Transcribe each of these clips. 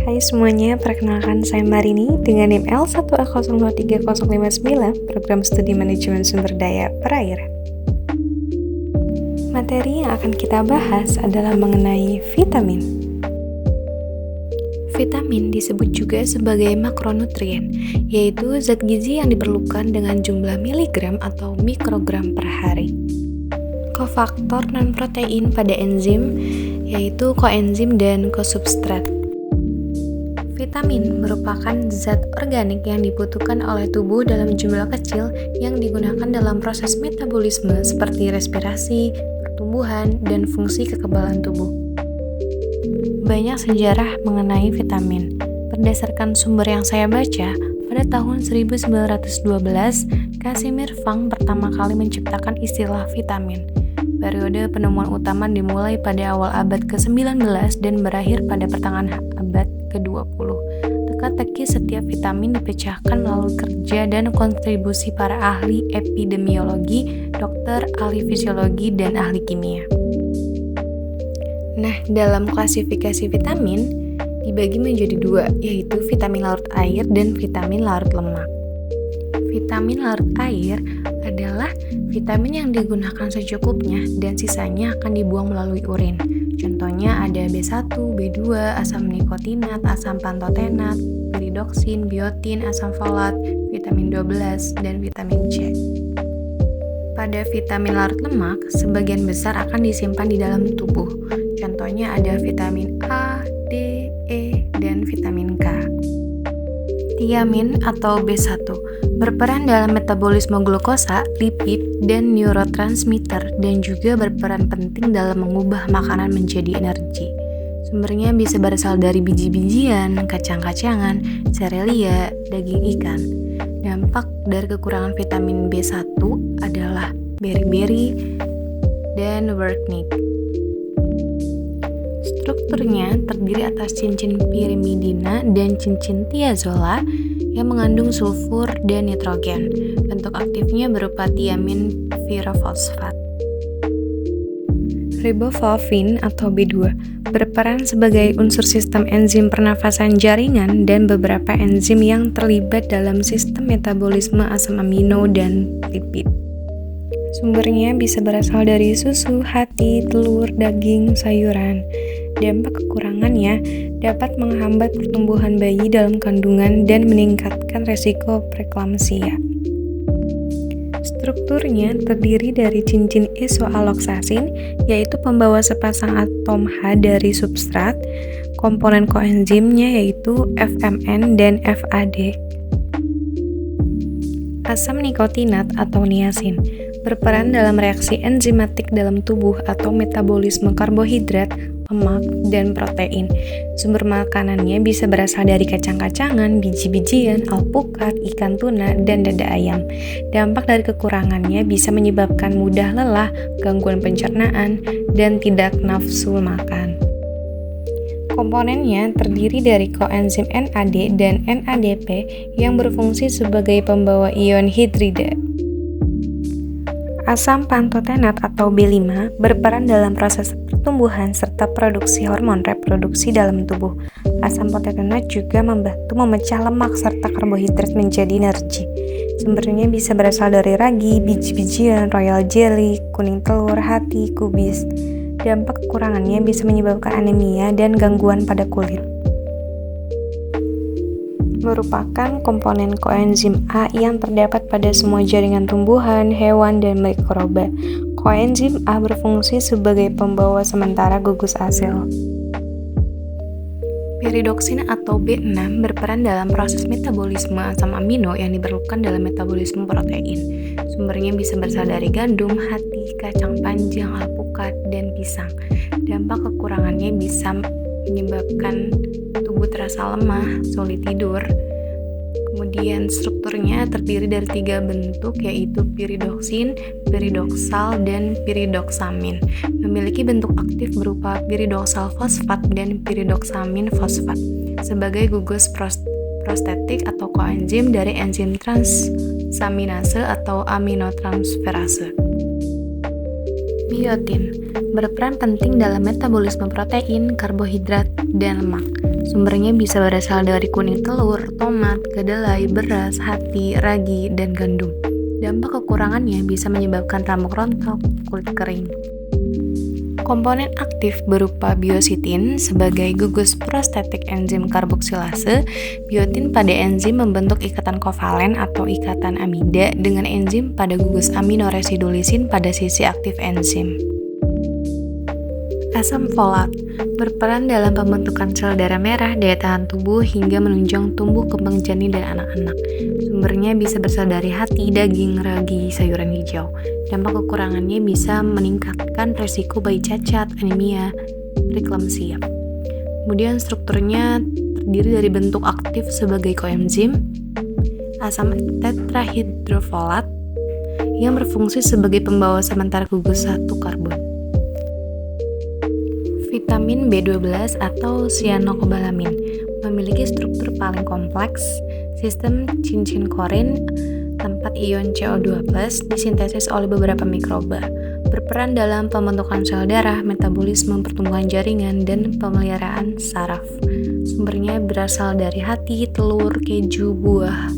Hai semuanya, perkenalkan saya Marini dengan NIM L1A03059, Program Studi Manajemen Sumber Daya Perairan. Materi yang akan kita bahas adalah mengenai vitamin. Vitamin disebut juga sebagai makronutrien, yaitu zat gizi yang diperlukan dengan jumlah miligram atau mikrogram per hari. Kofaktor non-protein pada enzim, yaitu koenzim dan kosubstrat. Vitamin merupakan zat organik yang dibutuhkan oleh tubuh dalam jumlah kecil yang digunakan dalam proses metabolisme seperti respirasi, pertumbuhan, dan fungsi kekebalan tubuh. Banyak sejarah mengenai vitamin. Berdasarkan sumber yang saya baca, pada tahun 1912, Casimir Fang pertama kali menciptakan istilah vitamin. Periode penemuan utama dimulai pada awal abad ke-19 dan berakhir pada pertengahan abad ke-20. Teka-teki setiap vitamin dipecahkan melalui kerja dan kontribusi para ahli epidemiologi, dokter, ahli fisiologi, dan ahli kimia. Nah, dalam klasifikasi vitamin dibagi menjadi dua, yaitu vitamin larut air dan vitamin larut lemak. Vitamin larut air adalah vitamin yang digunakan secukupnya dan sisanya akan dibuang melalui urin. Contohnya ada B1, B2, asam nikotinat, asam pantotenat, piridoksin, biotin, asam folat, vitamin 12, dan vitamin C. Pada vitamin larut lemak, sebagian besar akan disimpan di dalam tubuh. Contohnya ada vitamin A, D, E, dan vitamin K. Tiamin atau B1 berperan dalam metabolisme glukosa, lipid, dan neurotransmitter dan juga berperan penting dalam mengubah makanan menjadi energi. Sumbernya bisa berasal dari biji-bijian, kacang-kacangan, serealia, daging ikan. Dampak dari kekurangan vitamin B1 adalah beriberi dan wortnick. Strukturnya terdiri atas cincin pirimidina dan cincin thiazola yang mengandung sulfur dan nitrogen. Bentuk aktifnya berupa tiamin pirofosfat. Riboflavin atau B2 berperan sebagai unsur sistem enzim pernafasan jaringan dan beberapa enzim yang terlibat dalam sistem metabolisme asam amino dan lipid. Sumbernya bisa berasal dari susu, hati, telur, daging, sayuran. Dampak kekurangannya dapat menghambat pertumbuhan bayi dalam kandungan dan meningkatkan resiko preeklamsia. Strukturnya terdiri dari cincin isoaloksasin, yaitu pembawa sepasang atom H dari substrat, komponen koenzimnya yaitu FMN dan FAD. Asam nikotinat atau niacin berperan dalam reaksi enzimatik dalam tubuh atau metabolisme karbohidrat, lemak, dan protein. Sumber makanannya bisa berasal dari kacang-kacangan, biji-bijian, alpukat, ikan tuna, dan dada ayam. Dampak dari kekurangannya bisa menyebabkan mudah lelah, gangguan pencernaan, dan tidak nafsu makan. Komponennya terdiri dari koenzim NAD dan NADP yang berfungsi sebagai pembawa ion hidrida. Asam pantotenat atau B5 berperan dalam proses pertumbuhan serta produksi hormon reproduksi dalam tubuh. Asam pantotenat juga membantu memecah lemak serta karbohidrat menjadi energi. Sumbernya bisa berasal dari ragi, biji-bijian, royal jelly, kuning telur, hati, kubis. Dampak kekurangannya bisa menyebabkan anemia dan gangguan pada kulit. Merupakan komponen koenzim A yang terdapat pada semua jaringan tumbuhan, hewan, dan mikroba. Koenzim A berfungsi sebagai pembawa sementara gugus asil. Piridoksin atau B6 berperan dalam proses metabolisme asam amino yang diperlukan dalam metabolisme protein. Sumbernya bisa berasal dari gandum, hati, kacang panjang, alpukat, dan pisang. Dampak kekurangannya bisa menyebabkan tubuh terasa lemah, sulit tidur. Kemudian strukturnya terdiri dari 3 bentuk, yaitu piridoksin, piridoksal, dan piridoksamin. Memiliki bentuk aktif berupa piridoksal fosfat dan piridoksamin fosfat sebagai gugus prostetik atau koenzim dari enzim transaminase atau aminotransferase. Biotin berperan penting dalam metabolisme protein, karbohidrat, dan lemak. Sumbernya bisa berasal dari kuning telur, tomat, kedelai, beras, hati, ragi, dan gandum. Dampak kekurangannya bisa menyebabkan rambut rontok, kulit kering. Komponen aktif berupa biositin sebagai gugus prostetik enzim karboksilase. Biotin pada enzim membentuk ikatan kovalen atau ikatan amida dengan enzim pada gugus aminoresidulisin pada sisi aktif enzim. Asam folat berperan dalam pembentukan sel darah merah, daya tahan tubuh, hingga menunjang tumbuh kembang janin dan anak-anak. Sumbernya bisa berasal dari hati, daging, ragi, sayuran hijau. Dampak kekurangannya bisa meningkatkan resiko bayi cacat, anemia, preeklamsia. Kemudian strukturnya terdiri dari bentuk aktif sebagai koenzim, asam tetrahidrofolat yang berfungsi sebagai pembawa sementara gugus 1 karbon. Vitamin B12 atau cyanocobalamin memiliki struktur paling kompleks. Sistem cincin korin tempat ion CO2+ disintesis oleh beberapa mikroba, berperan dalam pembentukan sel darah, metabolisme, pertumbuhan jaringan, dan pemeliharaan saraf. Sumbernya berasal dari hati, telur, keju, buah.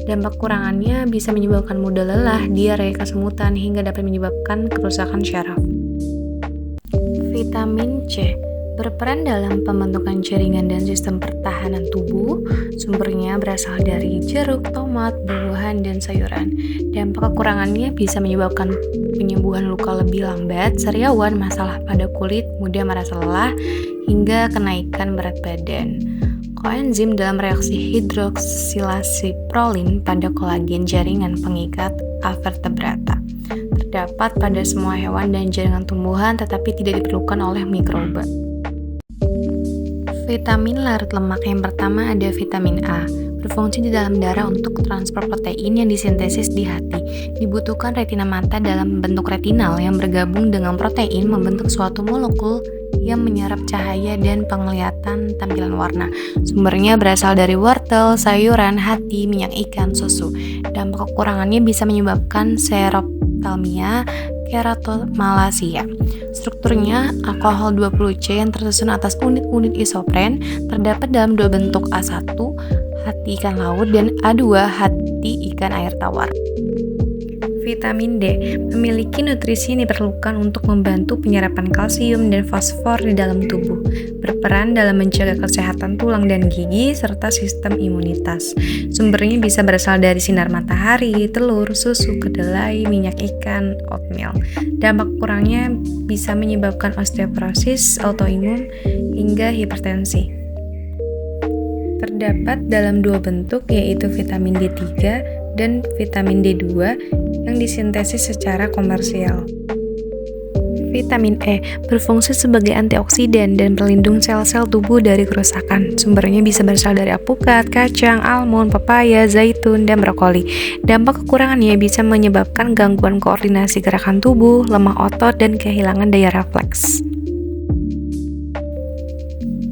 Dampak kurangannya bisa menyebabkan mudah lelah, diare, kesemutan, hingga dapat menyebabkan kerusakan syaraf. Vitamin C berperan dalam pembentukan jaringan dan sistem pertahanan tubuh. Sumbernya berasal dari jeruk, tomat, buah-buahan, dan sayuran. Dampak kekurangannya bisa menyebabkan penyembuhan luka lebih lambat, sariawan, masalah pada kulit, mudah merasa lelah, hingga kenaikan berat badan. Koenzim dalam reaksi hidroksilasi prolin pada kolagen jaringan pengikat avertebrata terdapat pada semua hewan dan jaringan tumbuhan, tetapi tidak diperlukan oleh mikroba. Vitamin larut lemak yang pertama ada vitamin A, berfungsi di dalam darah untuk transport protein yang disintesis di hati. Dibutuhkan retina mata dalam bentuk retinal yang bergabung dengan protein membentuk suatu molekul yang menyerap cahaya dan penglihatan tampilan warna. Sumbernya berasal dari wortel, sayuran, hati, minyak ikan, susu. Dampak kekurangannya bisa menyebabkan seroptalmia, keratomalacia. Strukturnya alkohol 20C yang tersusun atas unit-unit isopren terdapat dalam dua bentuk A1, hati ikan laut, dan A2, hati ikan air tawar. Vitamin D memiliki nutrisi yang diperlukan untuk membantu penyerapan kalsium dan fosfor di dalam tubuh, berperan dalam menjaga kesehatan tulang dan gigi, serta sistem imunitas. Sumbernya bisa berasal dari sinar matahari, telur, susu, kedelai, minyak ikan, oatmeal. Dampak kurangnya bisa menyebabkan osteoporosis, autoimun, hingga hipertensi. Terdapat dalam dua bentuk, yaitu vitamin D3 dan vitamin D2 yang disintesis secara komersial. Vitamin E berfungsi sebagai antioksidan dan pelindung sel-sel tubuh dari kerusakan. Sumbernya bisa berasal dari alpukat, kacang, almond, pepaya, zaitun, dan brokoli. Dampak kekurangannya bisa menyebabkan gangguan koordinasi gerakan tubuh, lemah otot, dan kehilangan daya refleks.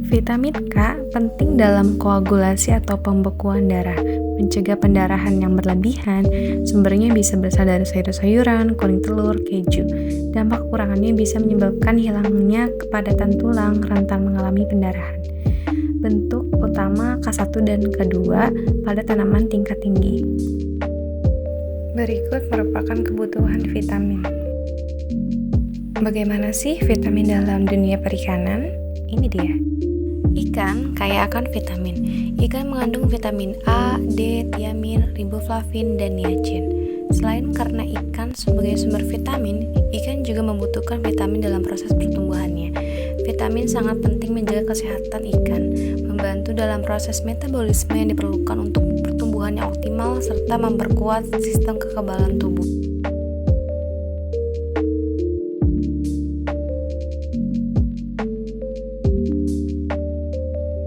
Vitamin K penting dalam koagulasi atau pembekuan darah, mencegah pendarahan yang berlebihan. Sumbernya bisa berasal dari sayur-sayuran, kuning telur, keju. Dampak kekurangannya bisa menyebabkan hilangnya kepadatan tulang, rentan mengalami pendarahan. Bentuk utama K1 dan K2 pada tanaman tingkat tinggi. Berikut merupakan kebutuhan vitamin. Bagaimana sih vitamin dalam dunia perikanan? Ini dia. Ikan kaya akan vitamin. Ikan mengandung vitamin A, D, tiamin, riboflavin, dan niacin. Selain karena ikan sebagai sumber vitamin, ikan juga membutuhkan vitamin dalam proses pertumbuhannya. Vitamin sangat penting menjaga kesehatan ikan, membantu dalam proses metabolisme yang diperlukan untuk pertumbuhannya optimal, serta memperkuat sistem kekebalan tubuh.